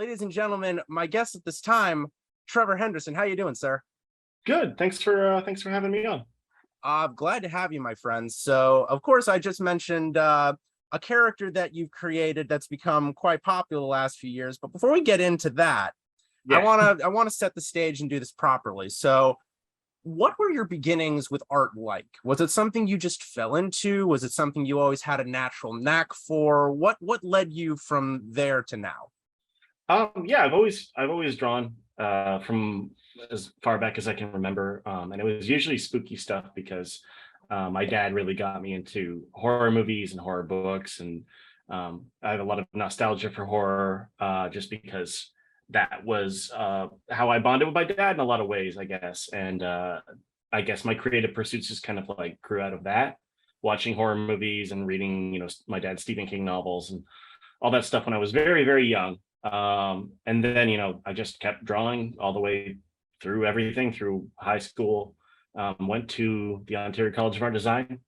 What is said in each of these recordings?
Ladies and gentlemen, my guest at this time, Trevor Henderson. How you doing, sir? Good. Thanks for having me on. Glad to have you, my friend. So, of course, I just mentioned a character that you've created that's become quite popular the last few years. But before we get into that, I Yeah. wanna set the stage and do this properly. So, what were your beginnings with art like? Was it something you just fell into? Was it something you always had a natural knack for? What led you from there to now? Yeah, I've always drawn from as far back as I can remember. And it was usually spooky stuff because my dad really got me into horror movies and horror books, and I have a lot of nostalgia for horror just because that was how I bonded with my dad in a lot of ways, I guess. And I guess my creative pursuits just kind of like grew out of that, watching horror movies and reading, my dad's Stephen King novels and all that stuff when I was very, very young. And then, I just kept drawing all the way through everything through high school. Went to the Ontario College of Art Design,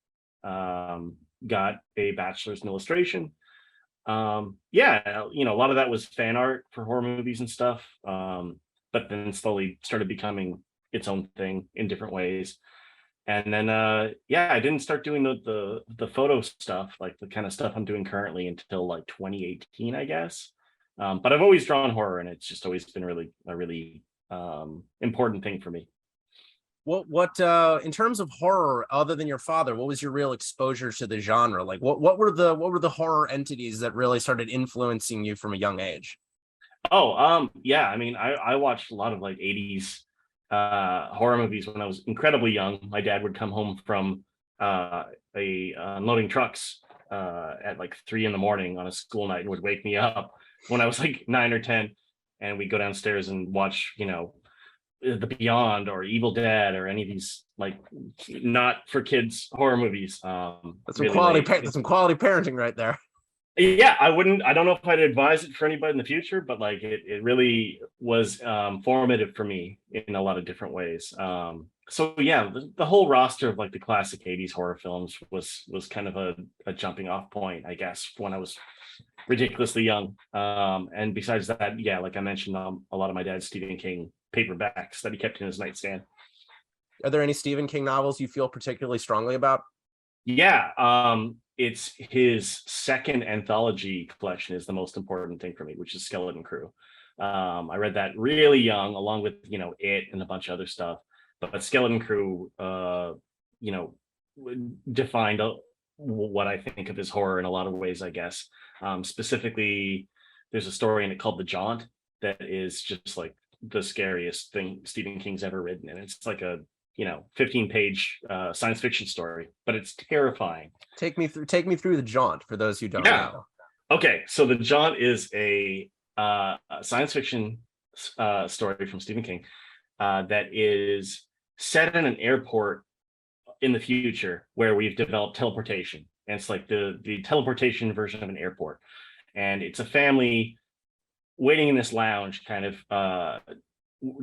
got a bachelor's in illustration. Yeah, a lot of that was fan art for horror movies and stuff. But then slowly started becoming its own thing in different ways. And then yeah, I didn't start doing the photo stuff, like the kind of stuff I'm doing currently, until like 2018, I guess. But I've always drawn horror, and it's just always been really a really important thing for me. What in terms of horror, other than your father, what was your real exposure to the genre? Like what were the horror entities that really started influencing you from a young age? Oh, yeah. I mean, I watched a lot of like 80s horror movies when I was incredibly young. My dad would come home from a unloading trucks at like 3 in the morning on a school night and would wake me up when I was like 9 or 10, and we'd go downstairs and watch, The Beyond or Evil Dead or any of these like not for kids horror movies. That's some Really late. that's some quality parenting right there. Yeah, I don't know if I'd advise it for anybody in the future, but like it really was formative for me in a lot of different ways. So yeah, the whole roster of like the classic 80s horror films was kind of a jumping off point, I guess, when I was ridiculously young. And besides that, yeah, like I mentioned, a lot of my dad's Stephen King paperbacks that he kept in his nightstand. Are there any Stephen King novels you feel particularly strongly about? Yeah, it's his second anthology collection is the most important thing for me, which is Skeleton Crew. I read that really young, along with It and a bunch of other stuff. But Skeleton Crew, you know, defined what I think of as horror in a lot of ways, I guess. Specifically, there's a story in it called The Jaunt that is just like the scariest thing Stephen King's ever written, and it's like a 15-page science fiction story, but it's terrifying. Take me through The Jaunt for those who don't Yeah. know. Okay, so The Jaunt is a science fiction story from Stephen King that is set in an airport in the future where we've developed teleportation, and it's like the teleportation version of an airport, and it's a family waiting in this lounge, kind of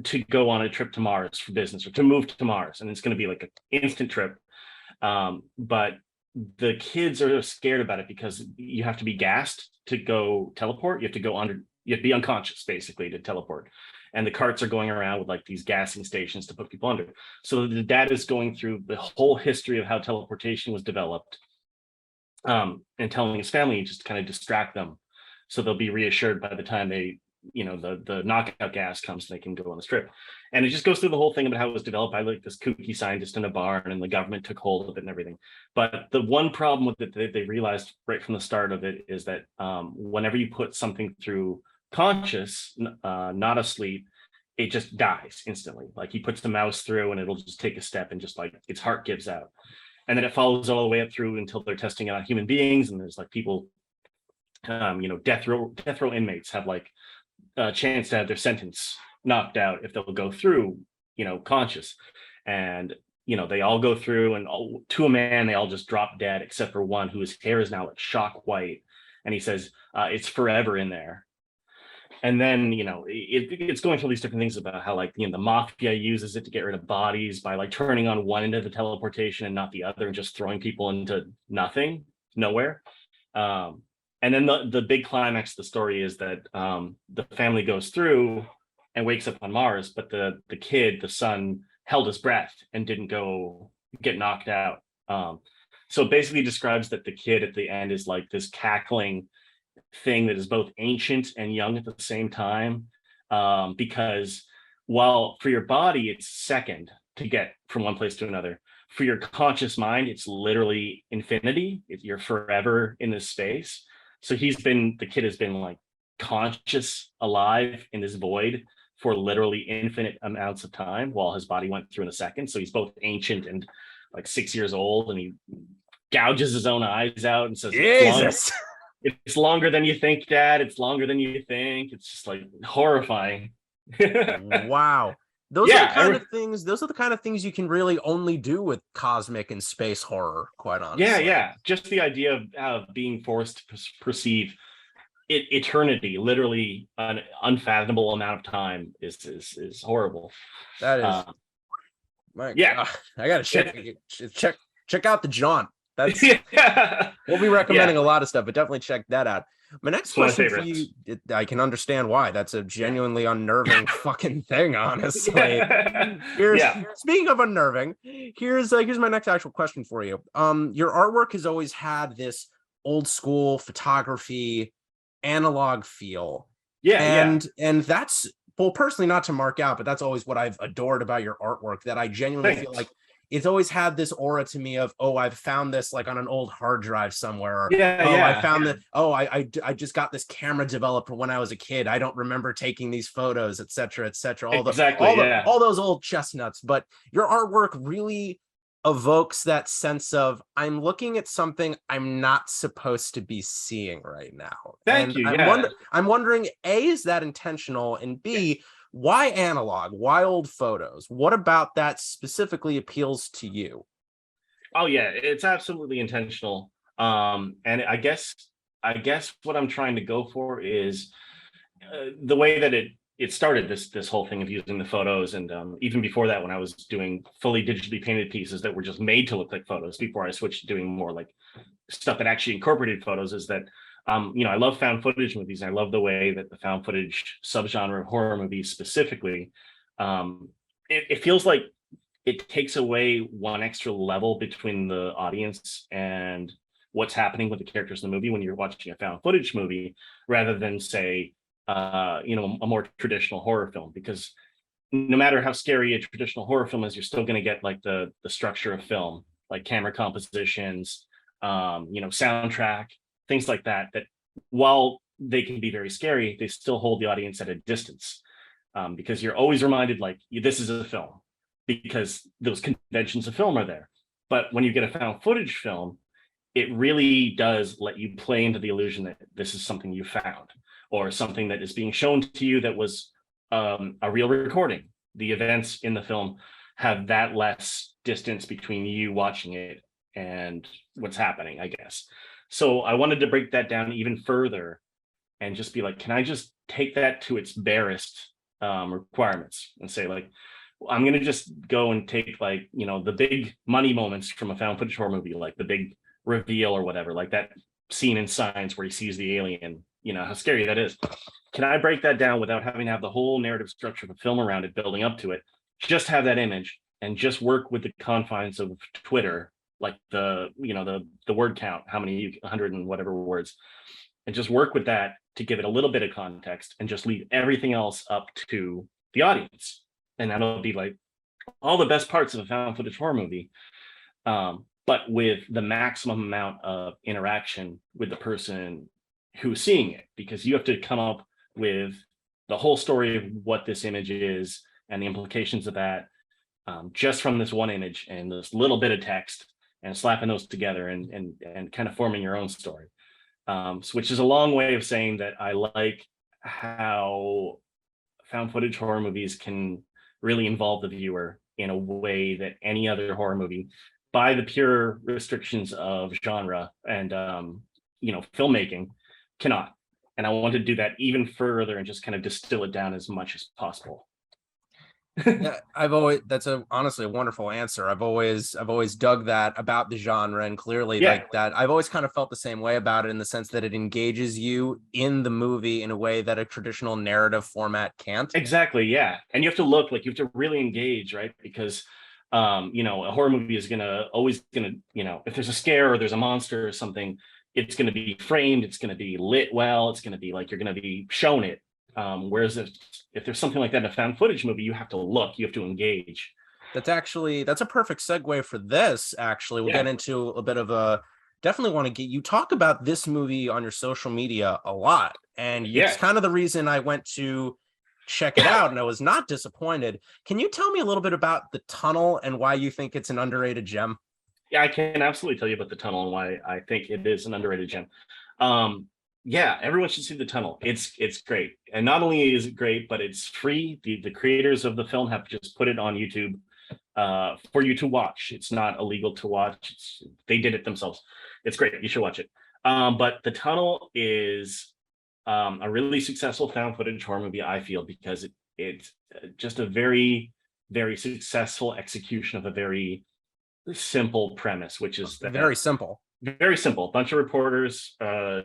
to go on a trip to Mars for business or to move to Mars, and it's going to be like an instant trip. But the kids are scared about it because you have to be gassed to go teleport. You have to go under. You have to be unconscious basically to teleport. And the carts are going around with like these gassing stations to put people under. So the dad is going through the whole history of how teleportation was developed, and telling his family just to kind of distract them, so they'll be reassured by the time they, the knockout gas comes, they can go on this trip. And it just goes through the whole thing about how it was developed by like this kooky scientist in a barn, and the government took hold of it and everything. But the one problem with it that they realized right from the start of it is that whenever you put something through conscious, not asleep, it just dies instantly. Like he puts the mouse through and it'll just take a step and just like its heart gives out. And then it follows all the way up through until they're testing it on human beings. And there's like people, death row inmates have like a chance to have their sentence knocked out if they'll go through, conscious. And they all go through, and to a man, they all just drop dead except for one whose hair is now like shock white. And he says, it's forever in there. And then it's going through all these different things about how like the mafia uses it to get rid of bodies by like turning on one end of the teleportation and not the other, and just throwing people into nowhere. And then the big climax of the story is that the family goes through and wakes up on Mars, but the kid, the son, held his breath and didn't go get knocked out. So it basically describes that the kid at the end is like this cackling thing that is both ancient and young at the same time, because while for your body it's second to get from one place to another, for your conscious mind it's literally infinity. You're forever in this space. So the kid has been like conscious, alive in this void for literally infinite amounts of time, while his body went through in a second. So he's both ancient and like 6 years old, and he gouges his own eyes out and says, Jesus. It's longer than you think, Dad. It's longer than you think. It's just like horrifying. Wow. Those are the kind of things you can really only do with cosmic and space horror, quite honestly. Yeah. Just the idea of being forced to perceive eternity, literally an unfathomable amount of time, is horrible. That is God. I gotta check out the Jaunt. That's we'll be recommending a lot of stuff, but definitely check that out. My next question for you, I can understand why. That's a genuinely unnerving fucking thing, honestly. Speaking of unnerving, here's my next actual question for you. Your artwork has always had this old school photography, analog feel. And that's, well, personally, not to mark out, but that's always what I've adored about your artwork, that I genuinely feel like it's always had this aura to me of, oh, I've found this like on an old hard drive somewhere. I found that. Oh, I just got this camera developed when I was a kid. I don't remember taking these photos, etc., etc. All those old chestnuts. But your artwork really evokes that sense of, I'm looking at something I'm not supposed to be seeing right now. Thank you. I'm wondering, A, is that intentional? And B, why analog? Why old photos? What about that specifically appeals to you? Oh yeah, it's absolutely intentional. And I guess what I'm trying to go for is the way that it started, this whole thing of using the photos, and even before that, when I was doing fully digitally painted pieces that were just made to look like photos, before I switched to doing more like stuff that actually incorporated photos, is that I love found footage movies, and I love the way that the found footage subgenre of horror movies specifically, it feels like it takes away one extra level between the audience and what's happening with the characters in the movie when you're watching a found footage movie, rather than say, a more traditional horror film. Because no matter how scary a traditional horror film is, you're still going to get like the structure of film, like camera compositions, soundtrack, things like that, that while they can be very scary, they still hold the audience at a distance, because you're always reminded, like, this is a film, because those conventions of film are there. But when you get a found footage film, it really does let you play into the illusion that this is something you found, or something that is being shown to you that was a real recording. The events in the film have that less distance between you watching it and what's happening, I guess. So I wanted to break that down even further and just be like, can I just take that to its barest requirements and say, like, I'm going to just go and take, like, the big money moments from a found footage horror movie, like the big reveal or whatever, like that scene in Signs where he sees the alien, how scary that is. Can I break that down without having to have the whole narrative structure of a film around it building up to it? Just have that image and just work with the confines of Twitter, like the word count, how many 100 and whatever words, and just work with that to give it a little bit of context, and just leave everything else up to the audience. And that'll be like all the best parts of a found footage horror movie, but with the maximum amount of interaction with the person who's seeing it, because you have to come up with the whole story of what this image is and the implications of that, just from this one image and this little bit of text, and slapping those together and kind of forming your own story. Which is a long way of saying that I like how found footage horror movies can really involve the viewer in a way that any other horror movie, by the pure restrictions of genre and filmmaking, cannot. And I want to do that even further and just kind of distill it down as much as possible. Yeah, that's honestly a wonderful answer. I've always dug that about the genre, and clearly Yeah, like that I've always kind of felt the same way about it, in the sense that it engages you in the movie in a way that a traditional narrative format can't. exactly. Yeah. And you have to look like you have to really engage, right? Because a horror movie is always gonna, if there's a scare or there's a monster or something, it's gonna be framed, it's gonna be lit well, it's gonna be like you're gonna be shown it. Whereas if there's something like that in a found footage movie, you have to look, you have to engage. That's a perfect segue for this. Actually, we'll Yeah. get into a bit of a definitely want to get you talk about this movie on your social media a lot. And it's Yeah. kind of the reason I went to check it out and I was not disappointed. Can you tell me a little bit about The Tunnel and why you think it's an underrated gem? Yeah, I can absolutely tell you about The Tunnel and why I think it is an underrated gem. Um, yeah, everyone should see The Tunnel. It's great. And not only is it great, but it's free. The creators of the film have just put it on YouTube for you to watch. It's not illegal to watch. They did it themselves. It's great. You should watch it. But The Tunnel is a really successful found footage horror movie, I feel, because it's just a very, very successful execution of a very simple premise, which is that Very simple. very simple. A bunch of reporters or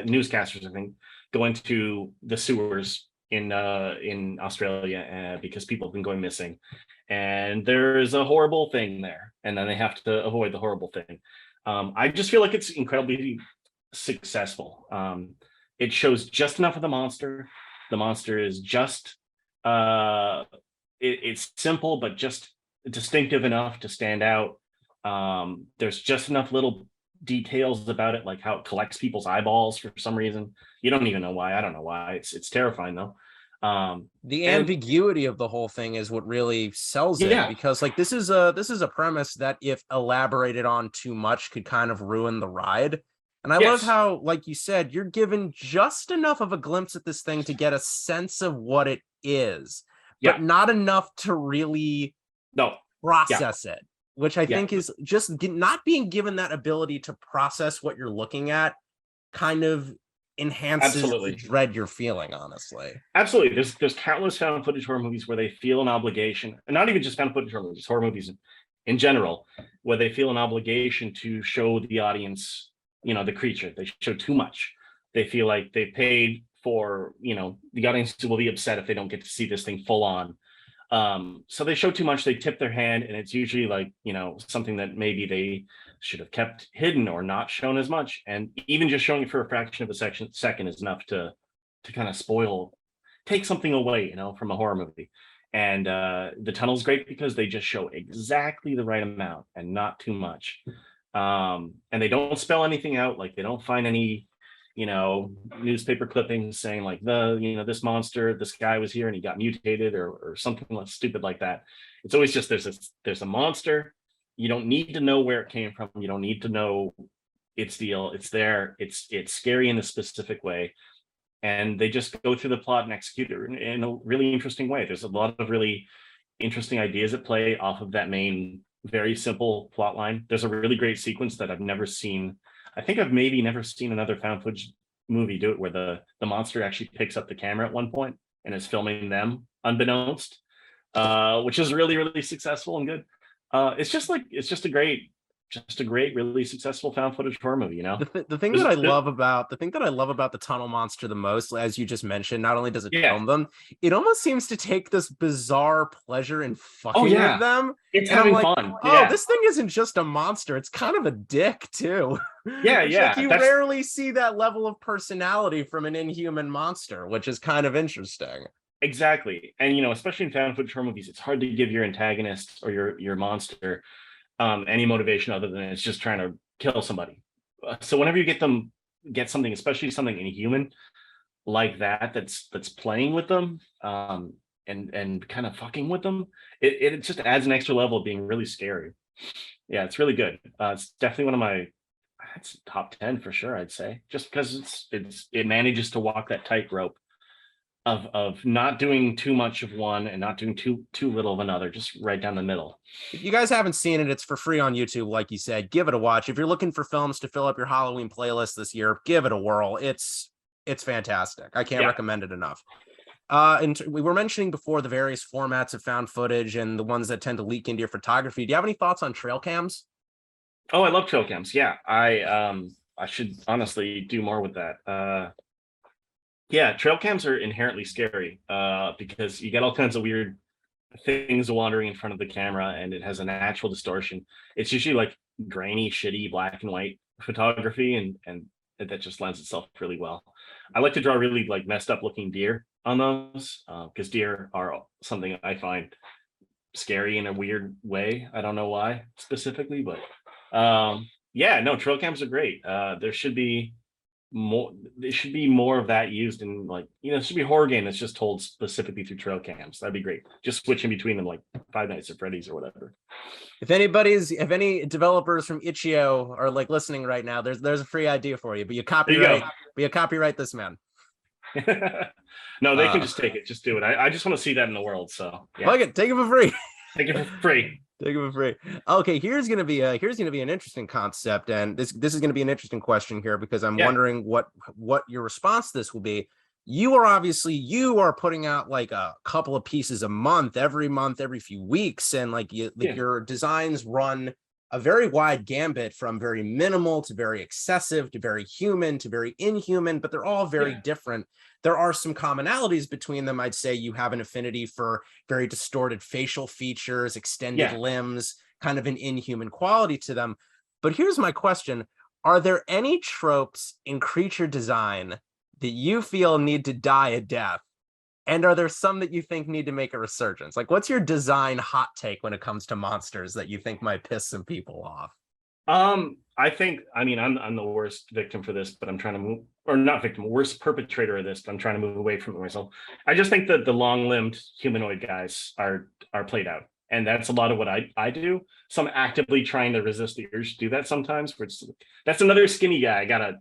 newscasters, I think, go into the sewers in Australia because people have been going missing, and there's a horrible thing there, and then they have to avoid the horrible thing. I just feel like it's incredibly successful. It shows just enough of the monster. The monster is just it's simple but just distinctive enough to stand out. There's just enough little details about it, like how it collects people's eyeballs for some reason. You don't even know why. I don't know why. It's terrifying though. The And ambiguity of the whole thing is what really sells it, yeah, because like this is a premise that if elaborated on too much could kind of ruin the ride. And I love yes, how, like you said, you're given just enough of a glimpse at this thing to get a sense of what it is, yeah, but not enough to really no, yeah, process it, which I yeah, think is just not being given that ability to process what you're looking at kind of enhances the absolutely. dread you're feeling, honestly. Absolutely. There's countless found footage horror movies where they feel an obligation, and not even just found footage horror movies in general, where they feel an obligation to show the audience, the creature. They show too much. They feel like they paid for, the audience will be upset if they don't get to see this thing full on. So they show too much, they tip their hand, and it's usually like, something that maybe they should have kept hidden or not shown as much. And even just showing it for a fraction of a second is enough to kind of take something away, from a horror movie. And The Tunnel's great because they just show exactly the right amount and not too much. And they don't spell anything out, like they don't find any newspaper clippings saying like this monster, this guy was here and he got mutated or something like stupid like that. It's always just there's a monster. You don't need to know where it came from. You don't need to know its deal. It's there. It's scary in a specific way, and they just go through the plot and execute it in a really interesting way. There's a lot of really interesting ideas at play off of that main very simple plot line. There's a really great sequence that I've never seen. I think I've maybe never seen another found footage movie do it, where the monster actually picks up the camera at one point and is filming them unbeknownst, which is really, really successful and good. It's just a great, really successful found footage horror movie. The thing that There's, I love about the tunnel monster the most, as you just mentioned, not only does it yeah. film them, it almost seems to take this bizarre pleasure in Oh fucking with yeah, them. it's And I'm having like, fun. oh, Yeah, this thing isn't just a monster, it's kind of a dick too. yeah, Which, like, yeah. you That's rarely see that level of personality from an inhuman monster, which is kind of interesting. exactly. And especially in found footage horror movies, it's hard to give your antagonist or your monster any motivation other than it's just trying to kill somebody. So whenever you get something, especially something inhuman like that's playing with them, and kind of fucking with them, it just adds an extra level of being really scary. Yeah, it's really good. It's definitely one of my it's top 10 for sure, I'd say, just because it manages to walk that tightrope of not doing too much of one and not doing too little of another, just right down the middle. If you guys haven't seen it, it's for free on YouTube. Like you said, give it a watch. If you're looking for films to fill up your Halloween playlist this year, give it a whirl. It's fantastic. I can't Yeah, recommend it enough. And we were mentioning before the various formats of found footage and the ones that tend to leak into your photography. Do you have any thoughts on trail cams? Oh, I love trail cams. Yeah, I should honestly do more with that. Yeah, trail cams are inherently scary because you get all kinds of weird things wandering in front of the camera, and it has a natural distortion. It's usually like grainy, shitty black and white photography, and that just lends itself really well. I like to draw really like messed up looking deer on those because deer are something I find scary in a weird way. I don't know why specifically, but yeah, no, trail cams are great. There should be more of that used in, like, it should be a horror game that's just told specifically through trail cams. That'd be great. Just switching between them like Five Nights at Freddy's or whatever. If any developers from Itch.io are like listening right now, there's a free idea for you, but you copyright this man. No, they can just take it. Just do it. I just want to see that in the world. So yeah. Like it, take it for free. Take it for free. Take it for free. Okay, here's gonna be an interesting concept, and this is gonna be an interesting question here because I'm wondering what your response to this will be. You are putting out like a couple of pieces a month, every few weeks, and your designs run a very wide gambit from very minimal to very excessive to very human to very inhuman, but they're all very different. There are some commonalities between them. I'd say you have an affinity for very distorted facial features, extended limbs, kind of an inhuman quality to them. But here's my question. Are there any tropes in creature design that you feel need to die a death? And are there some that you think need to make a resurgence? Like, what's your design hot take when it comes to monsters that you think might piss some people off? I'm the worst victim for this, but I'm trying to move, or not victim, worst perpetrator of this, but I'm trying to move away from it myself. I just think that the long-limbed humanoid guys are played out. And that's a lot of what I do. So I'm actively trying to resist the urge to do that sometimes. That's another skinny guy. I gotta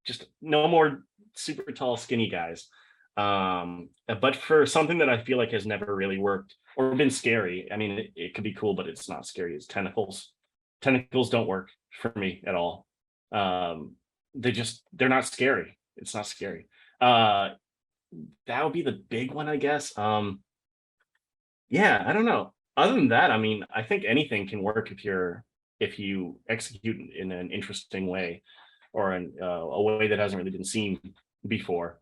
just no more super tall, skinny guys. But for something that I feel like has never really worked or been scary, I mean, it could be cool, but it's not scary. It's tentacles. Tentacles don't work for me at all. They're not scary. It's not scary. That would be the big one, I guess. Yeah, I don't know. Other than that, I mean, I think anything can work if you execute in an interesting way or in a way that hasn't really been seen before.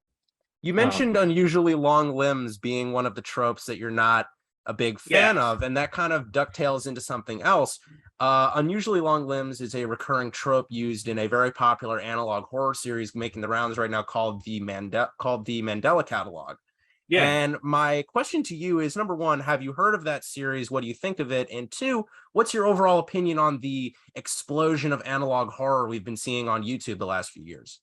You mentioned unusually long limbs being one of the tropes that you're not a big fan of, and that kind of ducktails into something else. Unusually long limbs is a recurring trope used in a very popular analog horror series making the rounds right now called the Mandela Catalog. Yeah. And my question to you is, number one, have you heard of that series? What do you think of it? And two, what's your overall opinion on the explosion of analog horror we've been seeing on YouTube the last few years?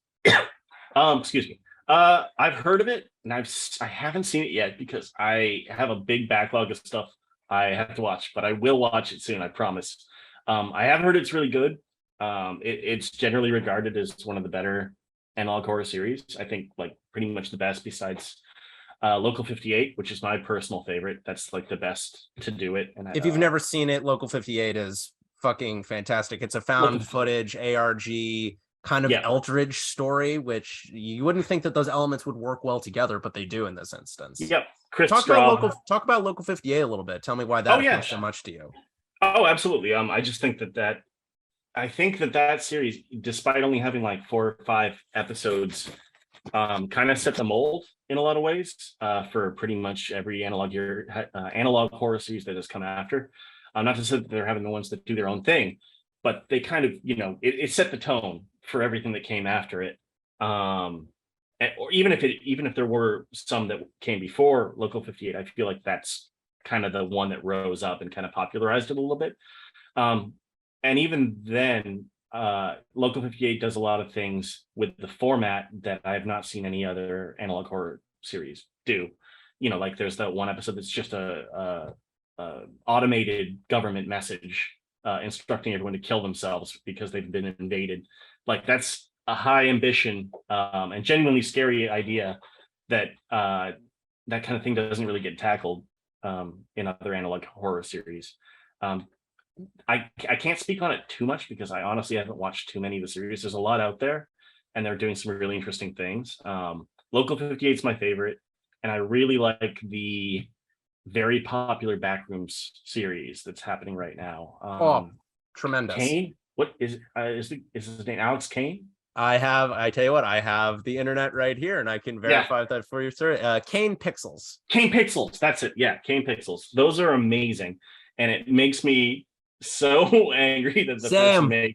Excuse me. I've heard of it, and I haven't seen it yet because I have a big backlog of stuff I have to watch, but I will watch it soon, I promise. I have heard it's really good. It's generally regarded as one of the better analog horror series. I think like pretty much the best besides Local 58, which is my personal favorite. That's like the best to do it. And if you've never seen it, Local 58 is fucking fantastic. It's a found footage ARG kind of Eldritch story, which you wouldn't think that those elements would work well together, but they do in this instance. Yep. Talk about Local 58 a little bit. Tell me why that appeals so much to you. Oh, absolutely. I just think that series, despite only having like 4 or 5 episodes, kind of set the mold in a lot of ways for pretty much every analog horror series that has come after. Not to say that they're having the ones that do their own thing, but they kind of, it set the tone for everything that came after it. Or even if there were some that came before Local 58, I feel like that's kind of the one that rose up and kind of popularized it a little bit. And even then, Local 58 does a lot of things with the format that I have not seen any other analog horror series do. Like there's that one episode that's just a automated government message instructing everyone to kill themselves because they've been invaded. Like that's a high ambition and genuinely scary idea that that kind of thing doesn't really get tackled in other analog horror series. I can't speak on it too much because I honestly haven't watched too many of the series. There's a lot out there and they're doing some really interesting things. Local 58 is my favorite. and I really like the very popular Backrooms series that's happening right now. Oh, tremendous. Kane, what is his name? Alex Kane? I tell you what, I have the internet right here and I can verify that for you, sir. Kane Pixels. Kane Pixels, that's it. Yeah, Kane Pixels. Those are amazing. And it makes me so angry that the person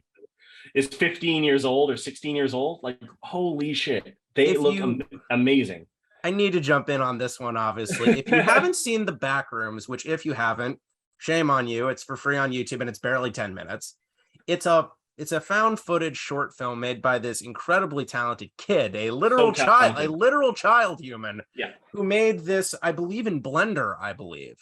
is 15 years old or 16 years old. Like, holy shit. They look amazing. I need to jump in on this one, obviously. If you haven't seen the Backrooms, which if you haven't, shame on you. It's for free on YouTube and it's barely 10 minutes. It's a found footage short film made by this incredibly talented kid, a literal child human, who made this, I believe, in Blender, I believe.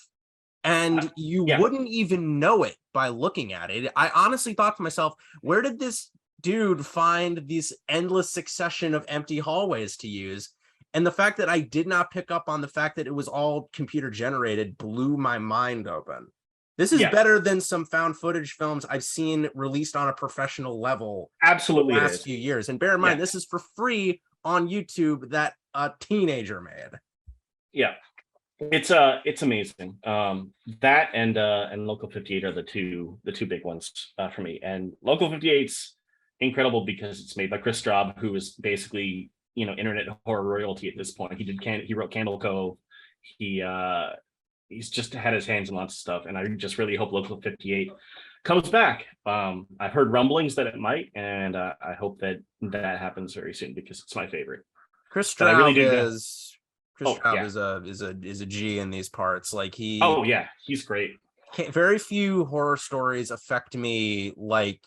And you wouldn't even know it by looking at it. I honestly thought to myself, where did this dude find these endless succession of empty hallways to use? And the fact that I did not pick up on the fact that it was all computer generated blew my mind open. This is better than some found footage films I've seen released on a professional level. Absolutely, the last few years. And bear in mind, this is for free on YouTube that a teenager made. Yeah, it's amazing. That and Local 58 are the two big ones for me. And Local 58's incredible because it's made by Chris Straub, who is basically internet horror royalty at this point. He wrote Candle Cove. He's just had his hands in lots of stuff, and I just really hope Local 58 comes back. I've heard rumblings that it might, and I hope that happens very soon because it's my favorite. Chris Straub is a G in these parts. Like he's great. Very few horror stories affect me like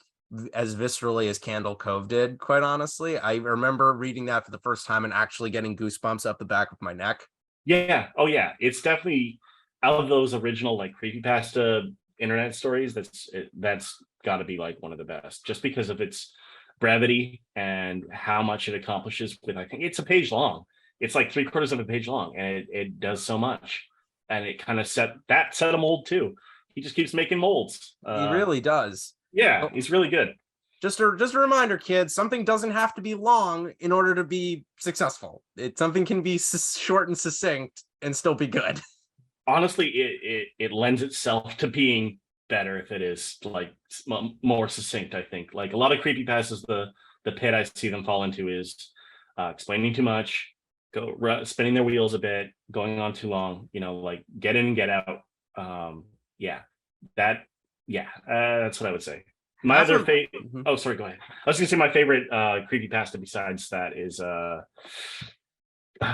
as viscerally as Candle Cove did, quite honestly. I remember reading that for the first time and actually getting goosebumps up the back of my neck. Yeah. Oh yeah. It's definitely out of those original like creepypasta internet stories, that's got to be like one of the best, just because of its brevity and how much it accomplishes with, I think it's a page long. It's like 3/4 of a page long, and it does so much. And it kind of set a mold too. He just keeps making molds. He really does. Yeah, he's really good. Just a reminder, kids, something doesn't have to be long in order to be successful. Something can be short and succinct and still be good. Honestly, it lends itself to being better if it is like more succinct. I think like a lot of creepypastas, the pit I see them fall into is explaining too much, spinning their wheels a bit, going on too long. Like get in and get out. That's what I would say. My other favorite. Oh, sorry. Go ahead. I was gonna say my favorite creepypasta besides that is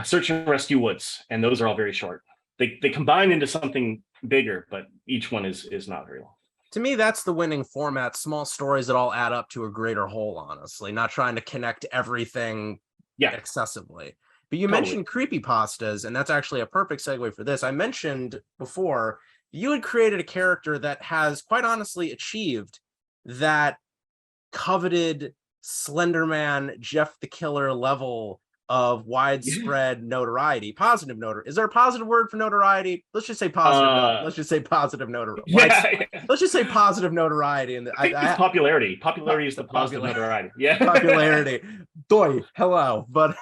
Search and Rescue Woods, and those are all very short. They combine into something bigger, but each one is not very long. To me, that's the winning format. Small stories that all add up to a greater whole, honestly, not trying to connect everything excessively. But you mentioned creepypastas, and that's actually a perfect segue for this. I mentioned before, you had created a character that has, quite honestly, achieved that coveted Slenderman, Jeff the Killer level of widespread notoriety. Positive notoriety. Is there a positive word for notoriety? Let's just say positive. Let's just say positive notoriety. Let's just say positive notoriety. And I think it's popularity. Popularity is the positive notoriety. Yeah. Popularity. Doy. Hello. But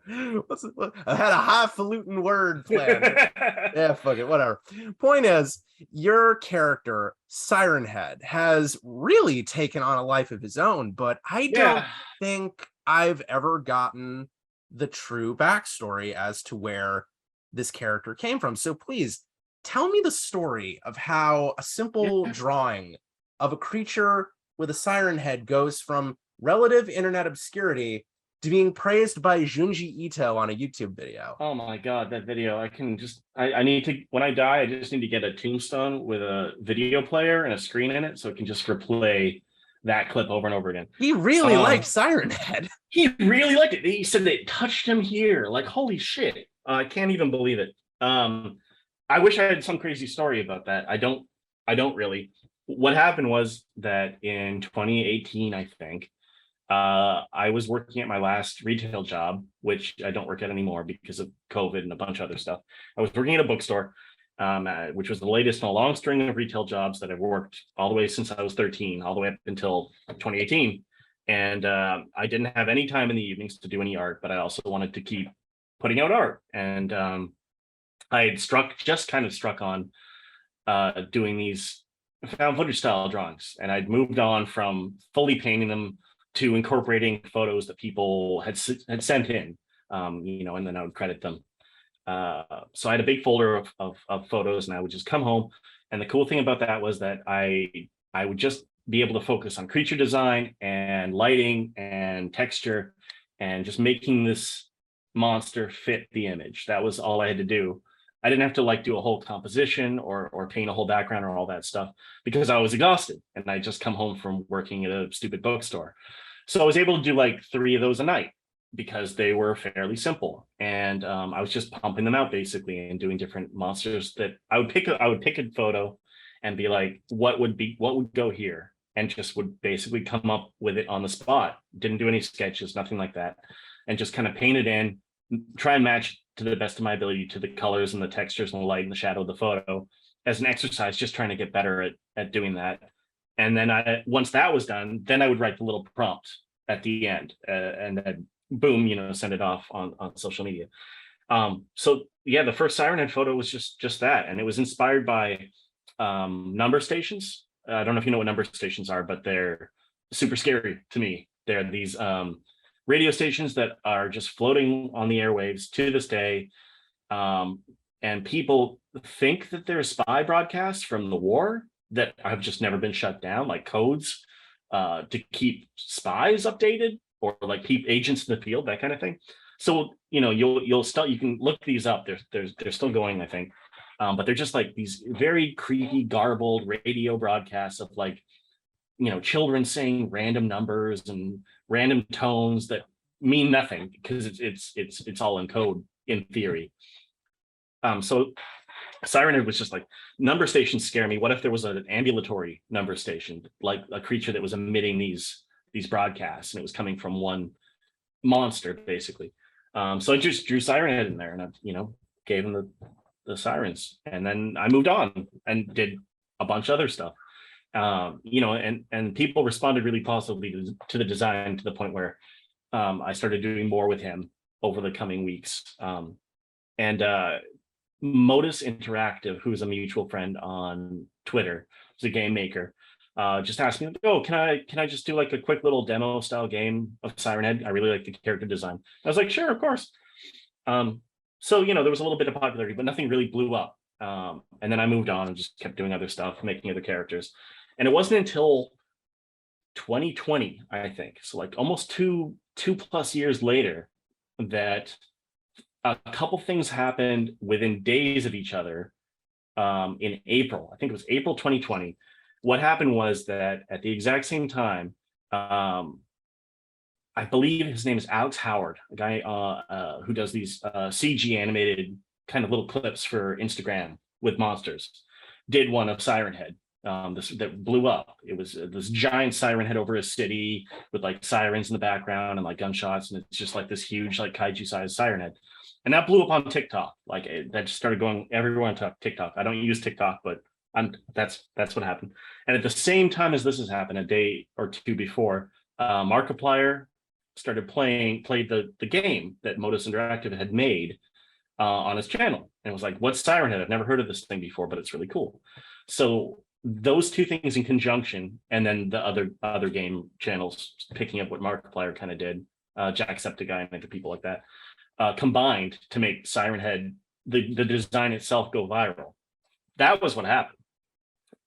I had a highfalutin word planned. Yeah, fuck it, whatever. Point is, your character Sirenhead has really taken on a life of his own, but I don't think I've ever gotten the true backstory as to where this character came from. So please tell me the story of how a simple drawing of a creature with a siren head goes from relative internet obscurity to being praised by Junji Ito on a YouTube video. Oh my god, that video! I need to, when I die, I just need to get a tombstone with a video player and a screen in it so it can just replay that clip over and over again. He really liked Sirenhead. He really liked it. He said that it touched him here. Like, holy shit. I can't even believe it. I wish I had some crazy story about that. I don't really. What happened was that in 2018, I think, I was working at my last retail job, which I don't work at anymore because of COVID and a bunch of other stuff. I was working at a bookstore, which was the latest in a long string of retail jobs that I've worked all the way since I was 13, all the way up until 2018. And I didn't have any time in the evenings to do any art, but I also wanted to keep putting out art. And I had just kind of struck on doing these found footage style drawings, and I'd moved on from fully painting them to incorporating photos that people had sent in, and then I would credit them. So I had a big folder of photos, and I would just come home. And the cool thing about that was that I would just be able to focus on creature design and lighting and texture and just making this monster fit the image. That was all I had to do. I didn't have to like do a whole composition or paint a whole background or all that stuff, because I was exhausted and I just come home from working at a stupid bookstore. So I was able to do like 3 of those a night because they were fairly simple. And I was just pumping them out basically and doing different monsters that I would pick a photo and be like, what would go here? And just would basically come up with it on the spot. Didn't do any sketches, nothing like that. And just kind of paint it in, try and match to the best of my ability to the colors and the textures and the light and the shadow of the photo as an exercise, just trying to get better at doing that. And then once that was done, then I would write the little prompt at the end, and then boom, send it off on social media. So yeah, the first Sirenhead photo was just that, and it was inspired by number stations. I don't know if you know what number stations are, but they're super scary to me. They're these radio stations that are just floating on the airwaves to this day. And people think that they're spy broadcasts from the war that have just never been shut down, like codes to keep spies updated, or like agents in the field, that kind of thing. So, you can look these up. They're still going, I think. But they're just like these very creepy, garbled radio broadcasts of like, children saying random numbers and random tones that mean nothing because it's all in code in theory. So Sirenhead was just like, number stations scare me. What if there was an ambulatory number station, like a creature that was emitting these broadcasts, and it was coming from one monster basically. So I just drew Sirenhead in there, and I gave him the sirens, and then I moved on and did a bunch of other stuff. And people responded really positively to the design, to the point where I started doing more with him over the coming weeks. And Modus Interactive, who's a mutual friend on Twitter, who's a game maker, just asked me, "Oh, can I just do like a quick little demo style game of Sirenhead? I really like the character design." I was like, "Sure, of course." So there was a little bit of popularity, but nothing really blew up. And then I moved on and just kept doing other stuff, making other characters. And it wasn't until 2020, I think, so like almost two plus years later, that a couple things happened within days of each other. In April, I think it was April 2020. What happened was that at the exact same time, I believe his name is Alex Howard, a guy who does these CG animated kind of little clips for Instagram with monsters, did one of Sirenhead. That blew up. It was this giant Sirenhead over a city with like sirens in the background and like gunshots, and it's just like this huge like kaiju sized Sirenhead, and that blew up on TikTok. Like that just started going everywhere on TikTok. I don't use TikTok, but that's what happened. And at the same time as this has happened, a day or two before, Markiplier started played the game that Modus Interactive had made on his channel, and it was like, "What's Sirenhead? I've never heard of this thing before, but it's really cool." So those two things in conjunction, and then the other game channels picking up what Markiplier kind of did, Jacksepticeye and other people like that, combined to make Sirenhead, the design itself, go viral. That was what happened.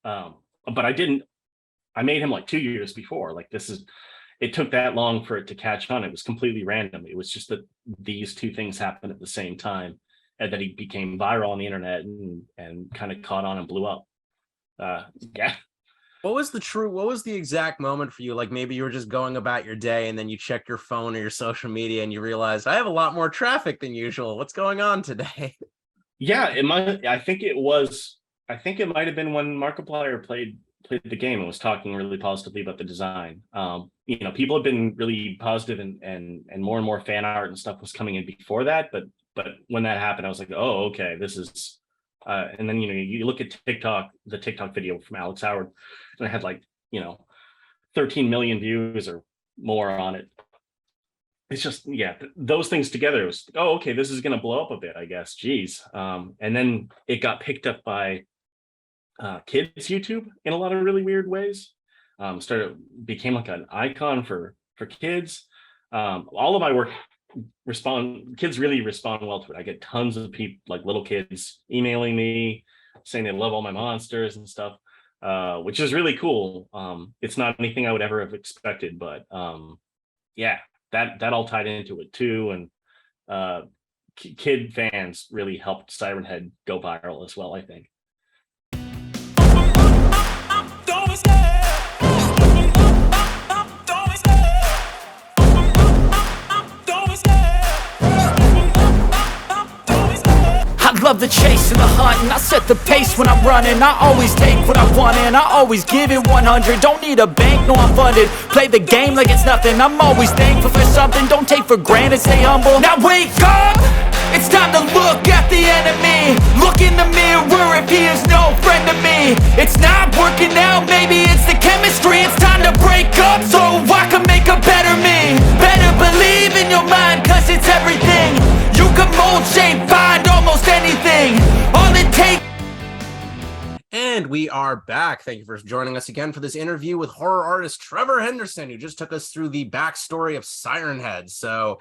But I made him like 2 years before. Like it took that long for it to catch on. It was completely random. It was just that these two things happened at the same time, and that he became viral on the internet and kind of caught on and blew up. Yeah. What was the exact moment for you? Like maybe you were just going about your day and then you check your phone or your social media and you realize, I have a lot more traffic than usual. What's going on today? Yeah, I think it might have been when Markiplier played the game and was talking really positively about the design. People have been really positive, and more fan art and stuff was coming in before that. But when that happened, I was like, oh, okay, this is. And then you look at the TikTok video from Alex Howard, and I had 13 million views or more on it. it's just, yeah, those things together was, oh, okay, this is going to blow up a bit, I guess. Geez. And then it got picked up by kids YouTube in a lot of really weird ways. Became like an icon for kids. All of my work kids really respond well to it. I get tons of people, like little kids, emailing me saying they love all my monsters and stuff, which is really cool. It's not anything I would ever have expected, but yeah, that all tied into it too. And kid fans really helped Sirenhead go viral as well, I think. I love the chase and the hunt, and I set the pace when I'm running. I always take what I want and I always give it 100. Don't need a bank, no, I'm funded. Play the game like it's nothing. I'm always thankful for something. Don't take for granted, stay humble. Now wake up! It's time to look at the enemy. Look in the mirror if he is no friend to me. It's not working out, maybe it's the chemistry. It's time to break up so I can make a better me. Better believe in your mind, cause it's everything. You can mold, shape, find almost anything. All it takes. And we are back. Thank you for joining us again for this interview with horror artist Trevor Henderson, who just took us through the backstory of Sirenhead. So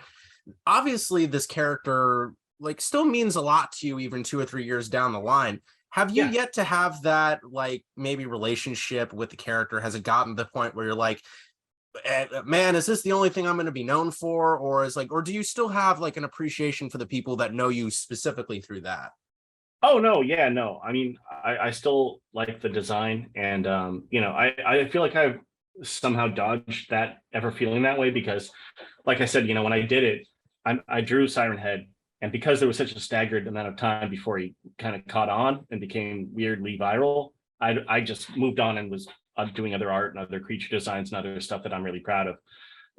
obviously this character like still means a lot to you even 2 or 3 years down the line. Have you yet to have that like maybe relationship with the character? Has it gotten to the point where you're like, man, is this the only thing I'm going to be known for? Or is like, or do you still have like an appreciation for the people that know you specifically through that? Oh no, yeah, no. I mean, I still like the design, and you know, I feel like I've somehow dodged that ever feeling that way, because like I said, you know, when I did it, I drew Sirenhead, and because there was such a staggered amount of time before he kind of caught on and became weirdly viral, I just moved on and was doing other art and other creature designs and other stuff that I'm really proud of.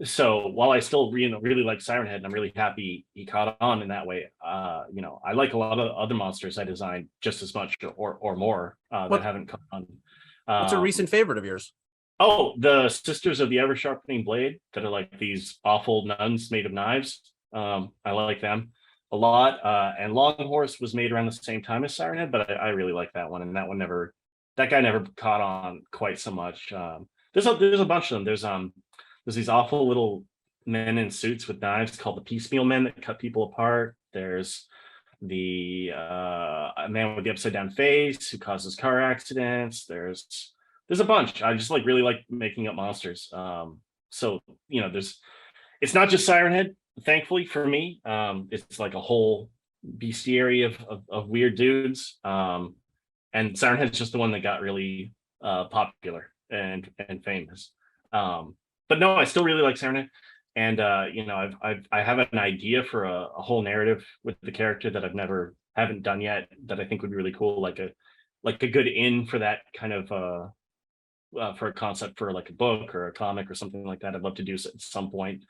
So while I still really like Sirenhead, and I'm really happy he caught on in that way, you know, I like a lot of other monsters I designed just as much or more that haven't caught on. What's a recent favorite of yours? Oh, the Sisters of the Ever Sharpening Blade, that are like these awful nuns made of knives. I like them a lot. And Long Horse was made around the same time as Sirenhead, but I really like that one. And that guy never caught on quite so much. There's a bunch of them. There's these awful little men in suits with knives called the Piecemeal Men that cut people apart. There's the man with the upside down face who causes car accidents. There's a bunch. I just really like making up monsters. So you know, it's not just Sirenhead, thankfully for me. It's like a whole bestiary of weird dudes. And Sirenhead's just the one that got really popular and famous. But no, I still really like Sirenhead, and you know, I have an idea for a whole narrative with the character that haven't done yet, that I think would be really cool, like a good in for that kind of for a concept for like a book or a comic or something like that. I'd love to do at some point.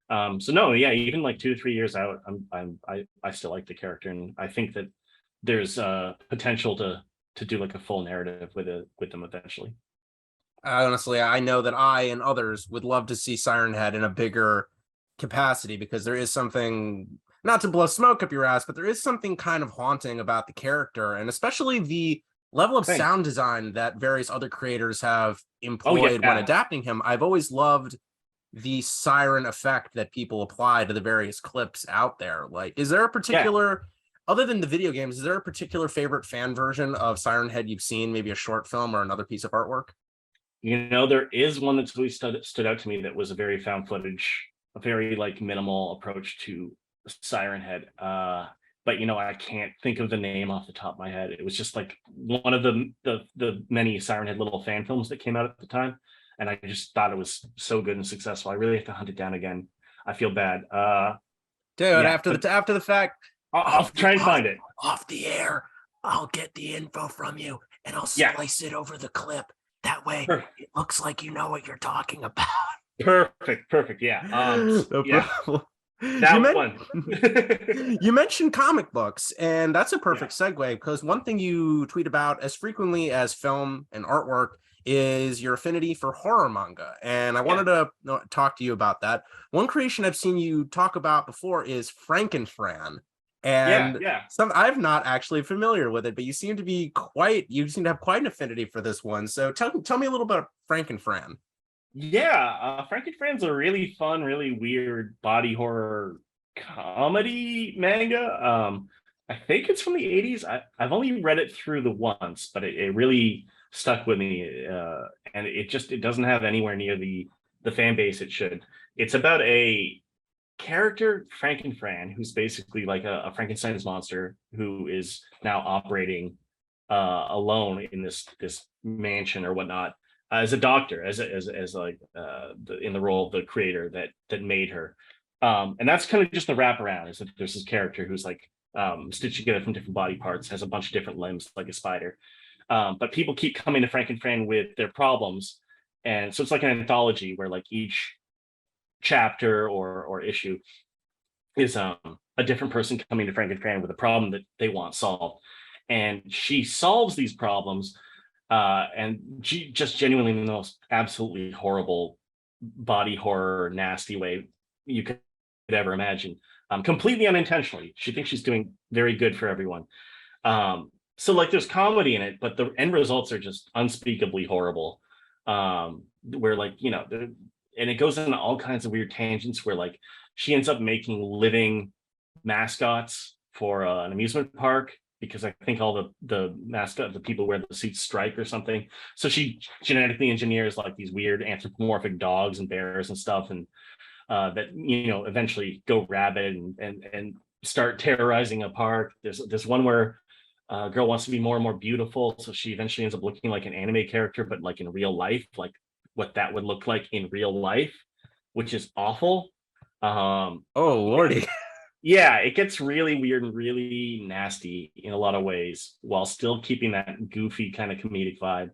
So no, yeah, even like 2 to 3 years out, I still like the character, and I think that there's potential to do like a full narrative with them eventually. Honestly, I know that I and others would love to see Sirenhead in a bigger capacity, because there is something, not to blow smoke up your ass, but there is something kind of haunting about the character, and especially the level of sound design that various other creators have employed when adapting him. I've always loved the siren effect that people apply to the various clips out there. Like, is there a particular, other than the video games, is there a particular favorite fan version of Sirenhead you've seen, maybe a short film or another piece of artwork? You know, there is one that's really stood out to me that was a very found footage, a very like minimal approach to Sirenhead. But you know, I can't think of the name off the top of my head. It was just like one of the many Sirenhead little fan films that came out at the time, and I just thought it was so good and successful. I really have to hunt it down again. I feel bad. Dude, after the fact, I'll try and find it. Off the air, I'll get the info from you and I'll slice it over the clip. That way, it looks like you know what you're talking about. Perfect. Yeah. One. You mentioned comic books, and that's a perfect segue, because one thing you tweet about as frequently as film and artwork is your affinity for horror manga. And I wanted to talk to you about that. One creation I've seen you talk about before is Frankenfran. And some I'm not actually familiar with it, but you seem to have quite an affinity for this one. So tell me a little about Frankenfran. Frankenfran's a really fun, really weird body horror comedy manga. I think it's from the 80s. I've only read it through the once, but it really stuck with me. And it doesn't have anywhere near the fan base it should. It's about a character, Frankenfran, who's basically like a Frankenstein's monster who is now operating alone in this mansion or whatnot as a doctor, as like in the role of the creator that made her. And that's kind of just the wraparound, is that there's this character who's like stitched together from different body parts, has a bunch of different limbs like a spider. But people keep coming to Frankenfran with their problems. And so it's like an anthology where like each chapter or issue is a different person coming to Frankenfran with a problem that they want solved. And she solves these problems and she just genuinely in the most absolutely horrible body horror, nasty way you could ever imagine. Completely unintentionally. She thinks she's doing very good for everyone. So like there's comedy in it, but the end results are just unspeakably horrible. Where like, you know, and it goes into all kinds of weird tangents where like she ends up making living mascots for an amusement park, because I think all the people wear the suits strike or something. So she genetically engineers like these weird anthropomorphic dogs and bears and stuff, and that, you know, eventually go rabid and start terrorizing a park. There's one where a girl wants to be more and more beautiful, so she eventually ends up looking like an anime character, but like in real life, like what that would look like in real life, which is awful. Oh lordy. Yeah, it gets really weird and really nasty in a lot of ways, while still keeping that goofy kind of comedic vibe.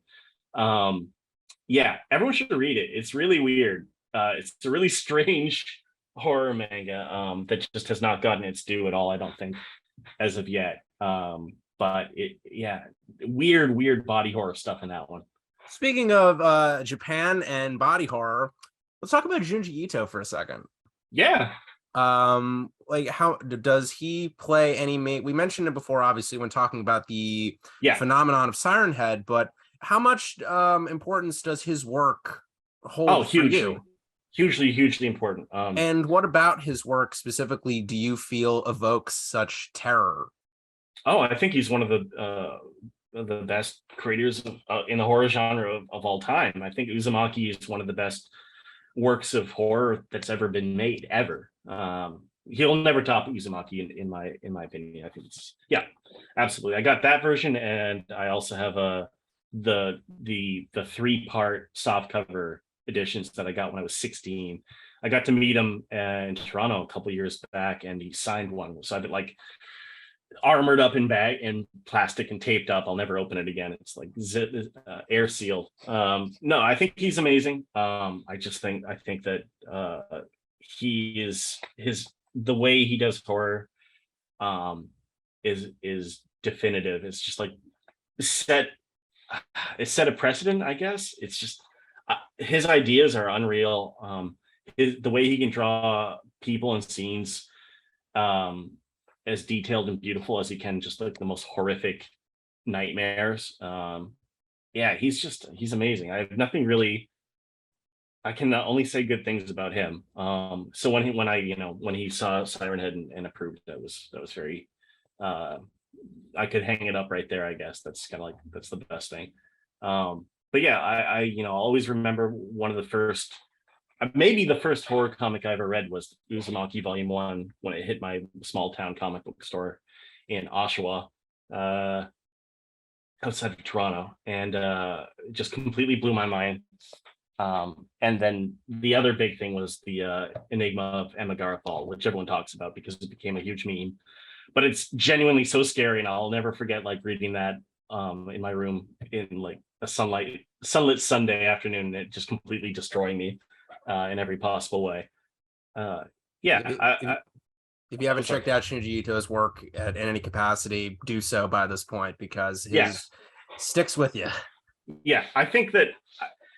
Yeah, everyone should read it. It's really weird. It's a really strange horror manga that just has not gotten its due at all, I don't think, as of yet. But weird body horror stuff in that one. Speaking of Japan and body horror, let's talk about Junji Ito for a second. Yeah. Like, how does he play any we mentioned it before, obviously, when talking about the phenomenon of Sirenhead, but how much importance does his work hold for you? Hugely important. And what about his work specifically do you feel evokes such terror? I think he's one of the best creators in the horror genre of all time. I think Uzumaki is one of the best works of horror that's ever been made, ever. He'll never top Uzumaki in my opinion. I think it's absolutely. I got that version, and I also have the 3-part softcover editions that I got when I was 16. I got to meet him in Toronto a couple years back, and he signed one. So I've been like armored up in bag and plastic and taped up. I'll never open it again. It's like air sealed. No, I think he's amazing. I think that he is the way he does horror is definitive. It's just like set a precedent, I guess. It's just his ideas are unreal. The way he can draw people and scenes as detailed and beautiful as he can, just like the most horrific nightmares. He's amazing. I have nothing really. I can only say good things about him. So when he saw Sirenhead and approved, that was very. I could hang it up right there. I guess that's kind of like that's the best thing. But yeah, I always remember one of the first. Maybe the first horror comic I ever read was Uzumaki Volume 1 when it hit my small town comic book store in Oshawa, outside of Toronto, and it just completely blew my mind. And then the other big thing was the Enigma of Amagarathal, which everyone talks about because it became a huge meme. But it's genuinely so scary, and I'll never forget like reading that in my room in like a sunlit Sunday afternoon. It just completely destroying me. In every possible way. If you haven't checked out Junji Ito's work in any capacity, do so by this point, because his sticks with you. Yeah, I think that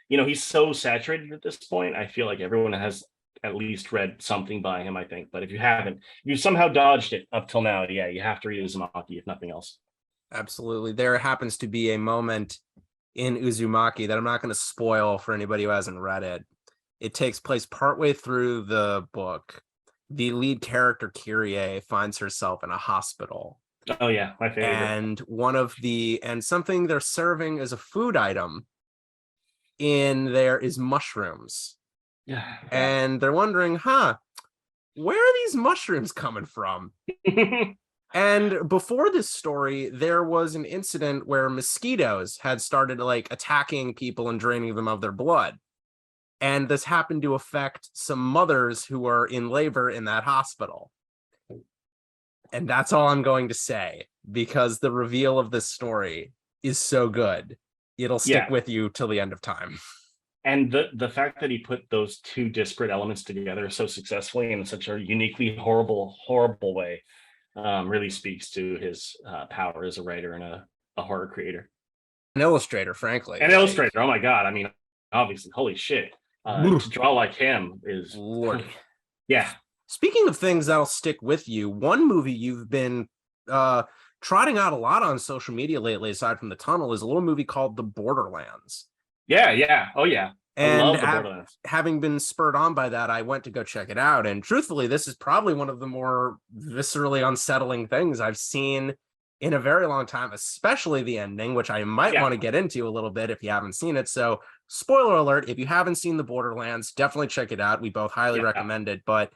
he's so saturated at this point. I feel like everyone has at least read something by him, I think. But if you haven't, if you somehow dodged it up till now, yeah, you have to read Uzumaki if nothing else. Absolutely. There happens to be a moment in Uzumaki that I'm not going to spoil for anybody who hasn't read it. It takes place partway through the book. The lead character, Kyrie, finds herself in a hospital. Oh yeah, my favorite. And something they're serving as a food item in there is mushrooms. Yeah. And they're wondering, where are these mushrooms coming from? And before this story, there was an incident where mosquitoes had started attacking people and draining them of their blood. And this happened to affect some mothers who were in labor in that hospital. And that's all I'm going to say, because the reveal of this story is so good. It'll stick with you till the end of time. And the fact that he put those two disparate elements together so successfully in such a uniquely horrible way really speaks to his power as a writer and a horror creator. An illustrator, frankly. Illustrator. Oh my God. I mean, obviously, holy shit. To draw like him is Lordy. Yeah. Speaking of things that'll stick with you, one movie you've been trotting out a lot on social media lately, aside from The Tunnel, is a little movie called The Borderlands. Yeah. Oh yeah. And I love The Borderlands. Having been spurred on by that, I went to go check it out. And truthfully, this is probably one of the more viscerally unsettling things I've seen in a very long time, especially the ending, which I might want to get into a little bit if you haven't seen it. So spoiler alert, if you haven't seen The Borderlands, definitely check it out. We both highly recommend it. But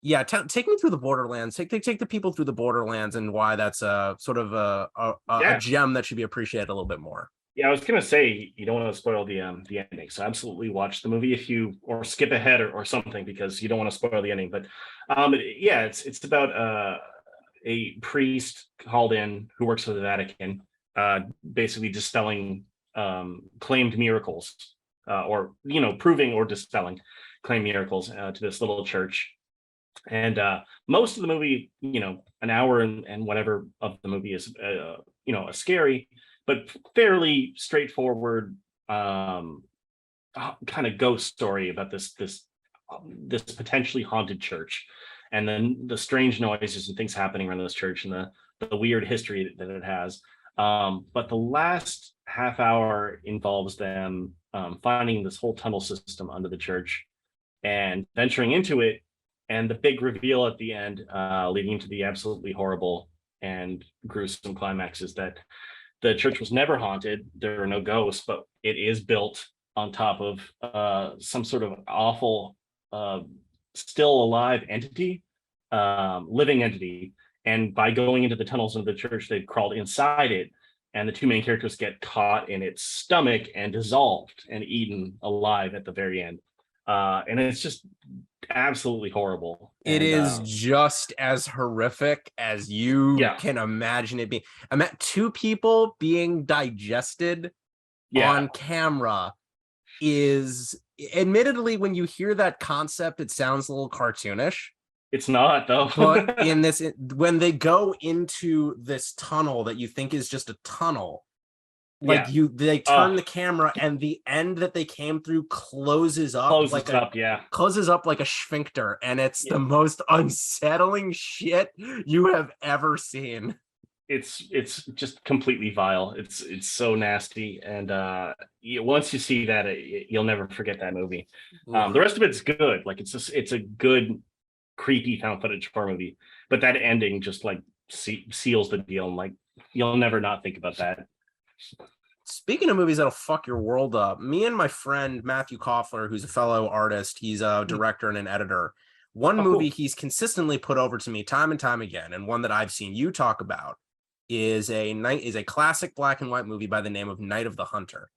yeah, take me through The Borderlands. Take the people through The Borderlands and why that's a sort of a gem that should be appreciated a little bit more. Yeah, I was gonna say you don't want to spoil the ending, so absolutely watch the movie or skip ahead or something, because you don't want to spoil the ending. But it's about a priest called in who works for the Vatican, basically dispelling claimed miracles, or proving or dispelling claimed miracles to this little church. And most of the movie, an hour and whatever of the movie is a scary but fairly straightforward kind of ghost story about this potentially haunted church, and then the strange noises and things happening around this church and the weird history that it has. But the last half hour involves them finding this whole tunnel system under the church and venturing into it, and the big reveal at the end, leading into the absolutely horrible and gruesome climax, is that the church was never haunted. There are no ghosts, but it is built on top of some sort of awful, still alive entity, living entity. And by going into the tunnels of the church, they've crawled inside it, and the two main characters get caught in its stomach and dissolved and eaten alive at the very end. And it's just absolutely horrible. It is just as horrific as you can imagine it being. I met two people being digested on camera. Is admittedly, when you hear that concept, it sounds a little cartoonish. It's not, though. But when they go into this tunnel that you think is just a tunnel, they turn the camera, and the end that they came through closes up like a sphincter, and it's the most unsettling shit you have ever seen. It's just completely vile. It's so nasty, and once you see that, you'll never forget that movie. The rest of it's good. Like it's a good creepy found footage horror movie, but that ending just seals the deal, and you'll never not think about that. Speaking of movies that'll fuck your world up, me and my friend Matthew Koffler, who's a fellow artist, he's a director and an editor. One movie he's consistently put over to me time and time again, and one that I've seen you talk about, is a classic black and white movie by the name of Night of the Hunter.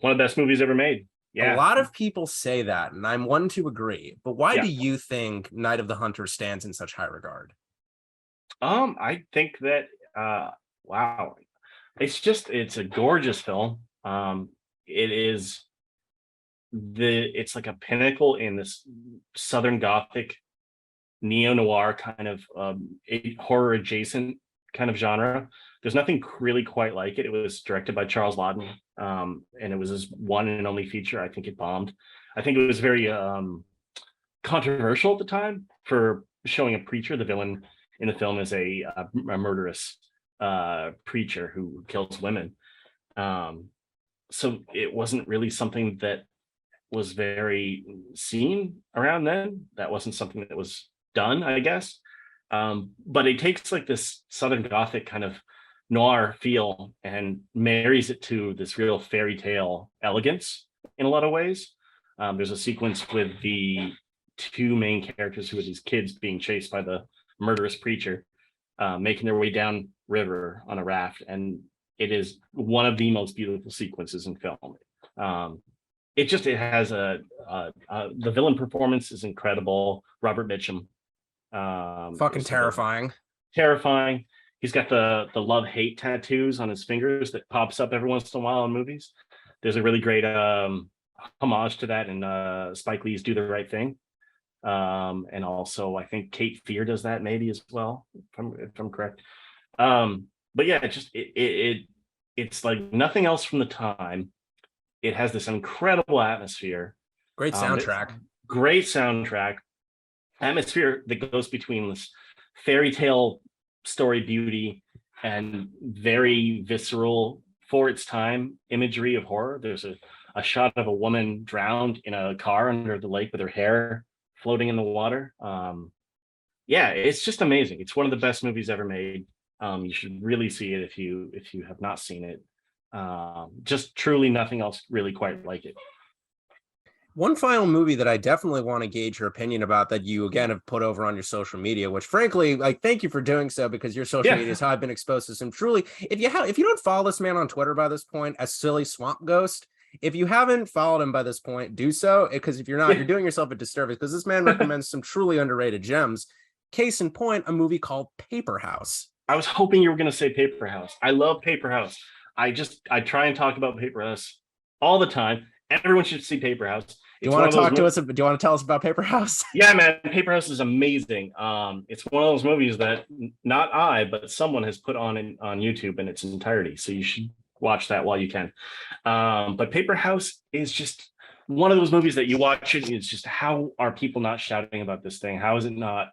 One of the best movies ever made. Yeah. A lot of people say that, and I'm one to agree. But why do you think Night of the Hunter stands in such high regard? I think that wow. It's a gorgeous film. It's like a pinnacle in this Southern Gothic neo-noir kind of horror adjacent kind of genre. There's nothing really quite like it. It was directed by Charles Laughton, and it was his one and only feature. I think it bombed. I think it was very controversial at the time for showing a preacher. The villain in the film is a murderous preacher who kills women. So it wasn't really something that was very seen around then. That wasn't something that was done, I guess. But it takes like this Southern Gothic kind of noir feel and marries it to this real fairy tale elegance in a lot of ways. There's a sequence with the two main characters who are these kids being chased by the murderous preacher, making their way down river on a raft. And it is one of the most beautiful sequences in film. It has the villain performance is incredible. Robert Mitchum. Fucking terrifying. Terrifying. He's got the love-hate tattoos on his fingers that pops up every once in a while in movies. There's a really great homage to that in Spike Lee's Do the Right Thing. And also I think Cape Fear does that maybe as well, if I'm correct. But yeah, it's like nothing else from the time. It has this incredible atmosphere. Great soundtrack. Great soundtrack. Atmosphere that goes between this fairy tale story beauty and very visceral for its time imagery of horror. There's a shot of a woman drowned in a car under the lake with her hair floating in the water. Yeah, it's just amazing. It's one of the best movies ever made. You should really see it if you have not seen it. Just truly nothing else really quite like it. One final movie that I definitely want to gauge your opinion about that you again have put over on your social media, which frankly, like, thank you for doing so, because your social media is how I've been exposed to some truly, if you don't follow this man on Twitter by this point as Silly Swamp Ghost, if you haven't followed him by this point, do so, because if you're not, you're doing yourself a disservice, because this man recommends some truly underrated gems. Case in point, a movie called Paper House. I was hoping you were going to say Paper House. I love Paper House. I try and talk about Paper House all the time. Everyone should see Paper House. Do you want to talk to us? Do you want to tell us about Paper House? Yeah, man, Paper House is amazing. It's one of those movies that not I, but someone has put on YouTube in its entirety. So you should watch that while you can. But Paper House is just one of those movies that you watch it. It's just, how are people not shouting about this thing? How is it not,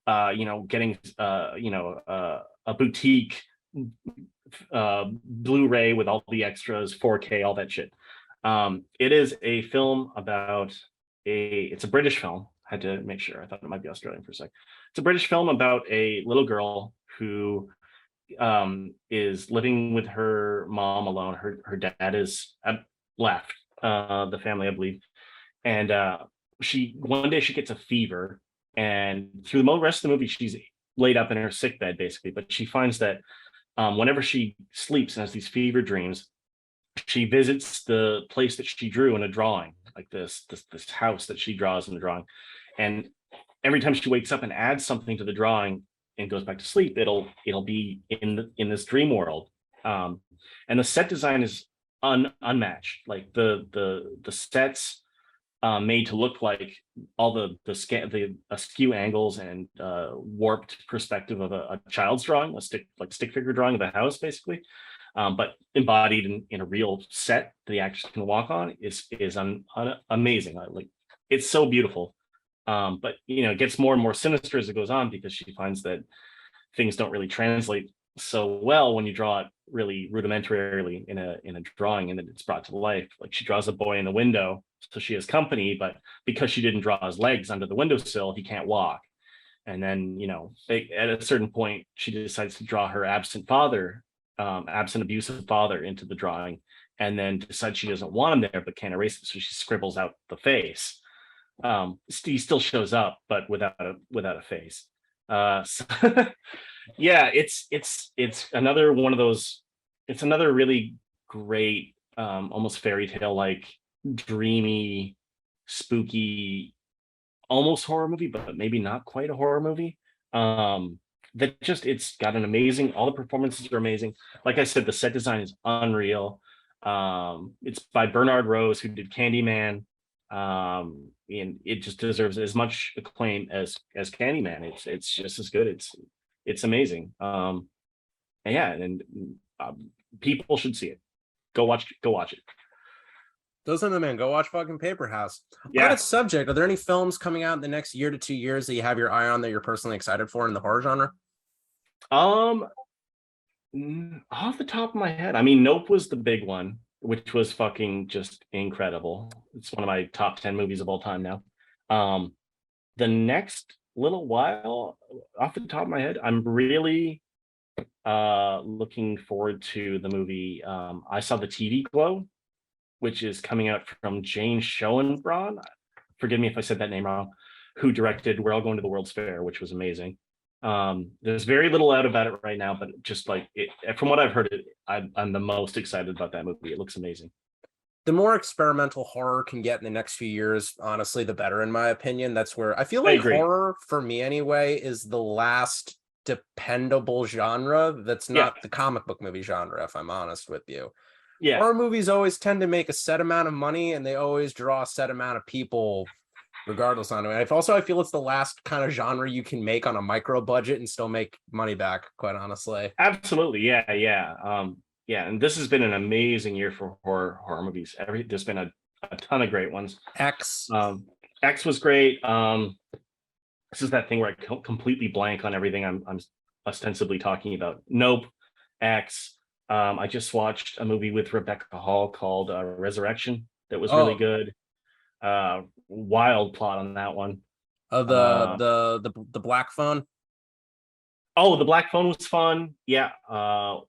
getting, a boutique Blu-ray with all the extras, 4K, all that shit. It is a film about it's a British film. I had to make sure. I thought it might be Australian for a sec. It's a British film about a little girl who is living with her mom alone. Her dad is left the family, I believe. And one day she gets a fever, and through the rest of the movie, she's laid up in her sick bed, basically. But she finds that whenever she sleeps and has these fever dreams, she visits the place that she drew in a drawing, like this house that she draws in the drawing. And every time she wakes up and adds something to the drawing and goes back to sleep, it'll be in this dream world. And the set design is unmatched. Like the sets made to look like all the askew angles and warped perspective of a child's drawing, a stick figure drawing of a house, basically. But embodied in a real set that the actors can walk on is amazing. Like, it's so beautiful. But it gets more and more sinister as it goes on, because she finds that things don't really translate so well when you draw it really rudimentarily in a drawing, and then it's brought to life. Like, she draws a boy in the window, so she has company, but because she didn't draw his legs under the windowsill, he can't walk. And then, at a certain point, she decides to draw her absent abusive father into the drawing, and then decides she doesn't want him there but can't erase it, so she scribbles out the face. He still shows up, but without a face. So yeah, it's another one of those. It's another really great, almost fairy tale like, dreamy, spooky, almost horror movie, but maybe not quite a horror movie. It's got an amazing, all the performances are amazing. Like I said, the set design is unreal. It's by Bernard Rose, who did Candyman, and it just deserves as much acclaim as Candyman. It's just as good. It's amazing. yeah, and people should see it. Go watch it. Listen to the man. Go watch fucking Paper House. On Yeah. that subject, are there any films coming out in the next year to 2 years that you have your eye on that you're personally excited for in the horror genre? Off the top of my head, I mean, Nope was the big one, which was fucking just incredible. It's one of my top 10 movies of all time now. The next little while, off the top of my head, I'm really looking forward to the movie I Saw the TV Glow, which is coming out from Jane Schoenbraun. Forgive me if I said that name wrong. Who directed We're All Going to the World's Fair, which was amazing. There's very little out about it right now, but just like it, from what I've heard, I'm the most excited about that movie. It looks amazing. The more experimental horror can get in the next few years, honestly, the better, in my opinion. That's where I feel I like agree. horror, for me anyway, is the last dependable genre that's not the comic book movie genre, if I'm honest with you. Yeah, Horror movies always tend to make a set amount of money, and they always draw a set amount of people regardless on it. I feel it's the last kind of genre you can make on a micro budget and still make money back, quite honestly. absolutely. Yeah. And this has been an amazing year for horror movies. There's been a ton of great ones. X. X was great. This is that thing where I completely blank on everything I'm ostensibly talking about. Nope. X. I just watched a movie with Rebecca Hall called Resurrection that was really good. Wild plot on that one. The Black Phone. Oh, the Black Phone was fun. Yeah. God,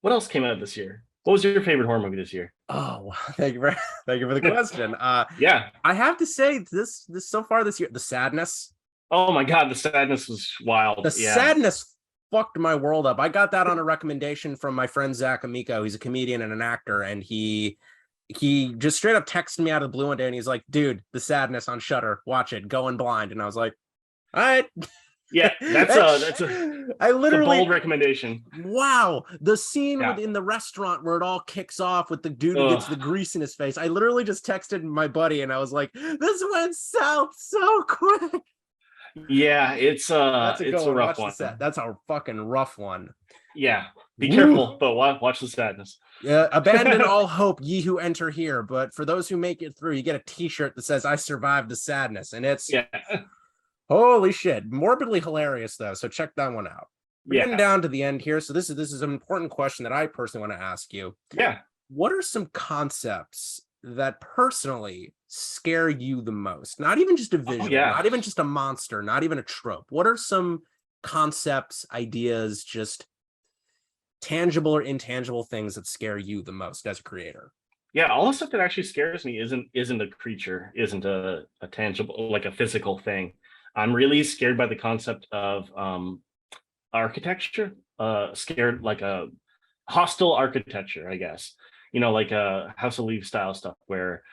what else came out this year? What was your favorite horror movie this year? Oh, thank you for the question. Yeah, I have to say this so far this year, The Sadness. oh my God, The Sadness was wild. The Sadness fucked my world up. I got that on a recommendation from my friend Zach Amico. He's a comedian and an actor, and he just straight up texted me out of the blue one day, and he's like, "Dude, The Sadness on Shudder, watch it, going blind." And I was like, "All right." Yeah, that's a bold recommendation. Wow, the scene in the restaurant where it all kicks off with the dude who gets the grease in his face. I literally just texted my buddy, and I was like, "This went south so quick." Yeah, it's a rough one. That's a fucking rough one. Yeah, be careful, but watch The Sadness. Yeah, abandon all hope, ye who enter here. But for those who make it through, you get a T-shirt that says "I survived the sadness," and it's holy shit, morbidly hilarious though. So check that one out. We're getting down to the end here, so this is an important question that I personally want to ask you. Yeah, what are some concepts that personally scare you the most? Not even just a visual, not even just a monster, not even a trope. What are some concepts, ideas, just tangible or intangible things that scare you the most as a creator? Yeah, all the stuff that actually scares me isn't a creature, isn't a tangible, like a physical thing. I'm really scared by the concept of architecture, scared like a hostile architecture, I guess. You know, like a House of Leaves style stuff where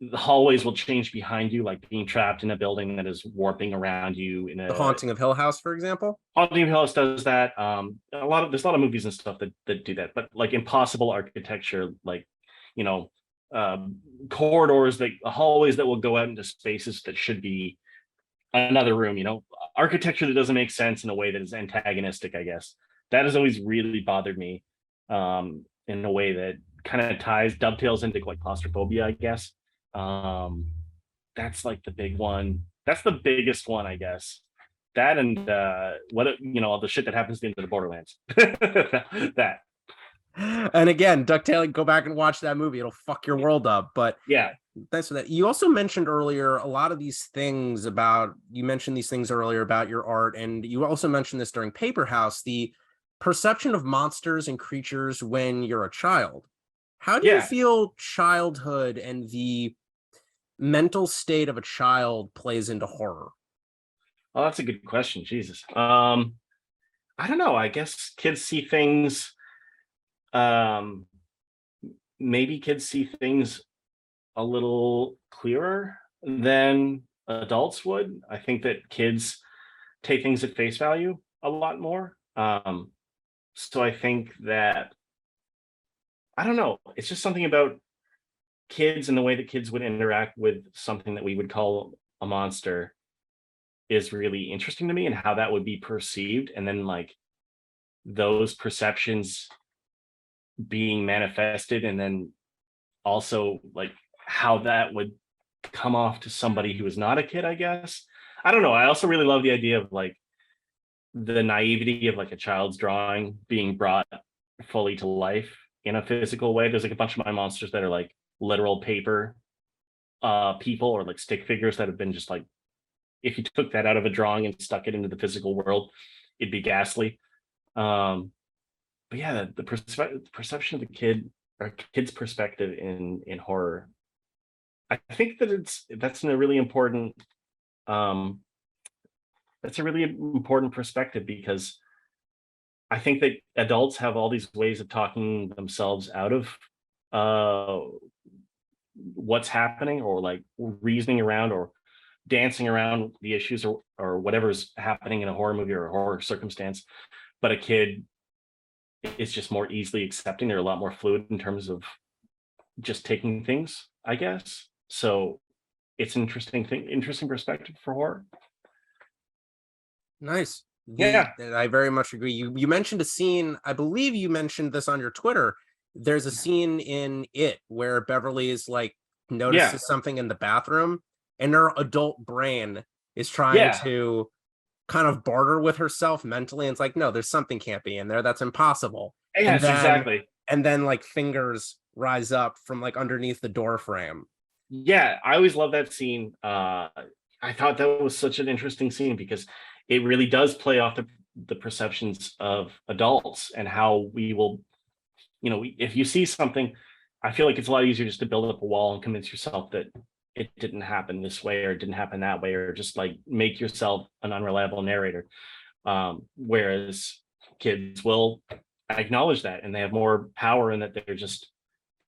the hallways will change behind you, like being trapped in a building that is warping around you. The Haunting of Hill House, for example. Haunting of Hill House does that. There's a lot of movies and stuff that do that, but like impossible architecture, like, you know, corridors, like hallways that will go out into spaces that should be another room, you know, architecture that doesn't make sense in a way that is antagonistic, I guess. That has always really bothered me in a way that kind of dovetails into like claustrophobia, I guess. That's like the big one. That's the biggest one, I guess. That and the shit that happens into the Borderlands. that. And again, ducktailing, go back and watch that movie. It'll fuck your world up. But yeah, thanks for that. You also mentioned earlier a lot of these things about your art, and you also mentioned this during Paper House, the perception of monsters and creatures when you're a child. How do you feel childhood and the mental state of a child plays into horror? Oh, that's a good question. Jesus. I don't know. I guess kids see things. Maybe kids see things a little clearer than adults would. I think that kids take things at face value a lot more. So I think that, I don't know, it's just something about kids and the way that kids would interact with something that we would call a monster is really interesting to me, and how that would be perceived. And then like those perceptions being manifested, and then also like how that would come off to somebody who is not a kid, I guess. I don't know. I also really love the idea of like the naivety of like a child's drawing being brought fully to life in a physical way. There's like a bunch of my monsters that are like literal paper people, or like stick figures that have been just like, if you took that out of a drawing and stuck it into the physical world, it'd be ghastly. But yeah, the perception of the kid, or kid's perspective in horror, I think that that's a really important perspective, because I think that adults have all these ways of talking themselves out of what's happening, or like reasoning around or dancing around the issues, or whatever's happening in a horror movie or a horror circumstance. But a kid is just more easily accepting. They're a lot more fluid in terms of just taking things, I guess. So it's an interesting perspective for horror. Nice. Yeah. I very much agree. You mentioned a scene, I believe you mentioned this on your Twitter. There's a scene in It where Beverly is like notices something in the bathroom, and her adult brain is trying to kind of barter with herself mentally, and it's like, no, there's something can't be in there. That's impossible. Yes, exactly. And then like fingers rise up from like underneath the door frame. Yeah, I always love that scene. I thought that was such an interesting scene, because it really does play off the perceptions of adults, and how we will, if you see something, I feel like it's a lot easier just to build up a wall and convince yourself that it didn't happen this way, or it didn't happen that way, or just like make yourself an unreliable narrator. Whereas kids will acknowledge that, and they have more power in that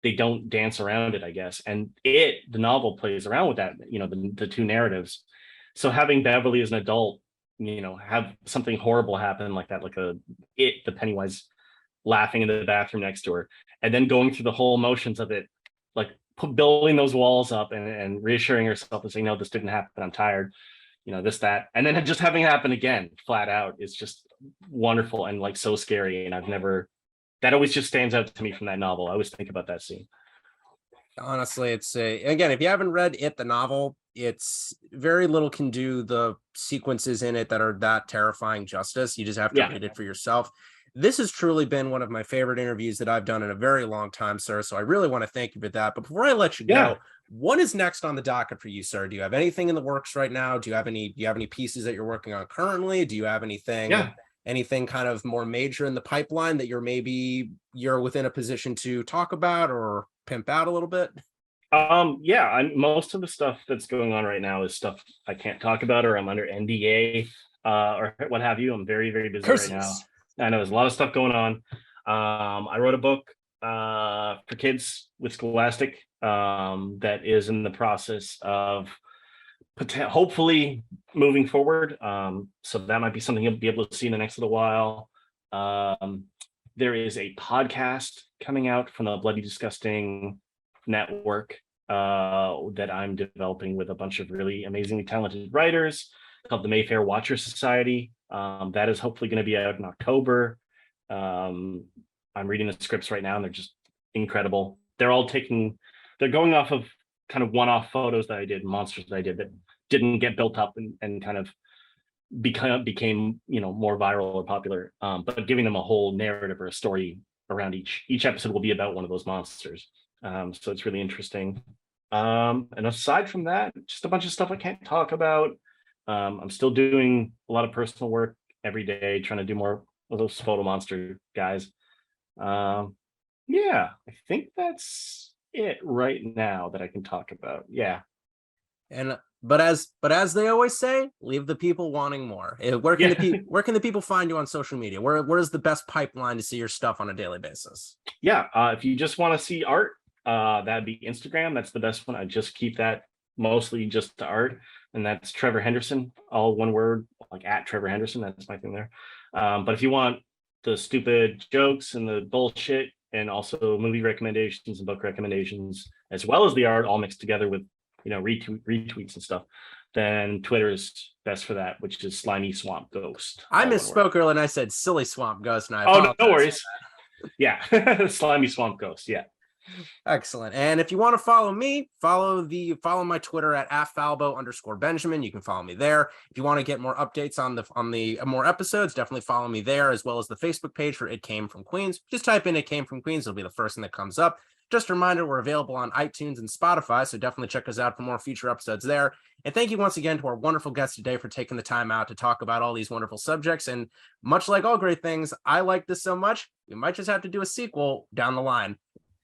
they don't dance around it, I guess. And the novel plays around with that, the two narratives. So having Beverly as an adult, have something horrible happen like that, like the Pennywise laughing in the bathroom next to her, and then going through the whole motions of it, like building those walls up and reassuring herself and saying, no, this didn't happen, I'm tired, this, that, and then just having it happen again flat out is just wonderful and like so scary. And that always just stands out to me from that novel. I always think about that scene. Honestly, it's again, if you haven't read It, the novel, it's very little can do the sequences in it that are that terrifying justice. You just have to read it for yourself. This has truly been one of my favorite interviews that I've done in a very long time, sir. So I really want to thank you for that. But before I let you go, what is next on the docket for you, sir? Do you have anything in the works right now? Do you have any pieces that you're working on currently? Do you have anything kind of more major in the pipeline that you're within a position to talk about or pimp out a little bit? Most of the stuff that's going on right now is stuff I can't talk about, or I'm under NDA, or what have you. I'm very, very busy right now. I know there's a lot of stuff going on. I wrote a book for kids with Scholastic that is in the process of hopefully moving forward. So that might be something you'll be able to see in the next little while. There is a podcast coming out from the Bloody Disgusting network that I'm developing with a bunch of really amazingly talented writers, called the Mayfair Watcher Society. That is hopefully going to be out in October. I'm reading the scripts right now, and they're just incredible. They're going off of kind of one-off photos that I did, monsters that I did that didn't get built up and kind of became more viral or popular, but giving them a whole narrative or a story around each episode will be about one of those monsters. So it's really interesting. And aside from that, just a bunch of stuff I can't talk about. I'm still doing a lot of personal work every day, trying to do more of those photo monster guys. I think that's it right now that I can talk about. But as they always say, leave the people wanting more. Where can the people find you on social media? Where's the best pipeline to see your stuff on a daily basis? If you just want to see art, that'd be Instagram. That's the best one. I just keep that mostly just to art, and that's Trevor Henderson, all one word, like at Trevor Henderson. That's my thing there. But if you want the stupid jokes and the bullshit, and also movie recommendations and book recommendations, as well as the art all mixed together with retweets and stuff, then Twitter is best for that, which is Slimy Swamp Ghost. I all one word. misspoke earlier and I said silly swamp ghost. And I Oh, no apologize. worries. Yeah, Slimy Swamp Ghost. Yeah. Excellent. And if you want to follow me, follow my Twitter at @falbo_Benjamin. You can follow me there. If you want to get more updates on the more episodes, definitely follow me there, as well as the Facebook page for It Came from Queens. Just type in It Came from Queens. It'll be the first thing that comes up. Just a reminder, we're available on iTunes and Spotify, so definitely check us out for more future episodes there. And thank you once again to our wonderful guest today for taking the time out to talk about all these wonderful subjects. And much like all great things, I like this so much, we might just have to do a sequel down the line.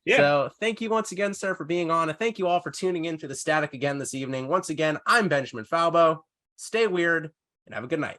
Yeah. So thank you once again, sir, for being on. And thank you all for tuning in to The Static again this evening. Once again, I'm Benjamin Falbo. Stay weird and have a good night.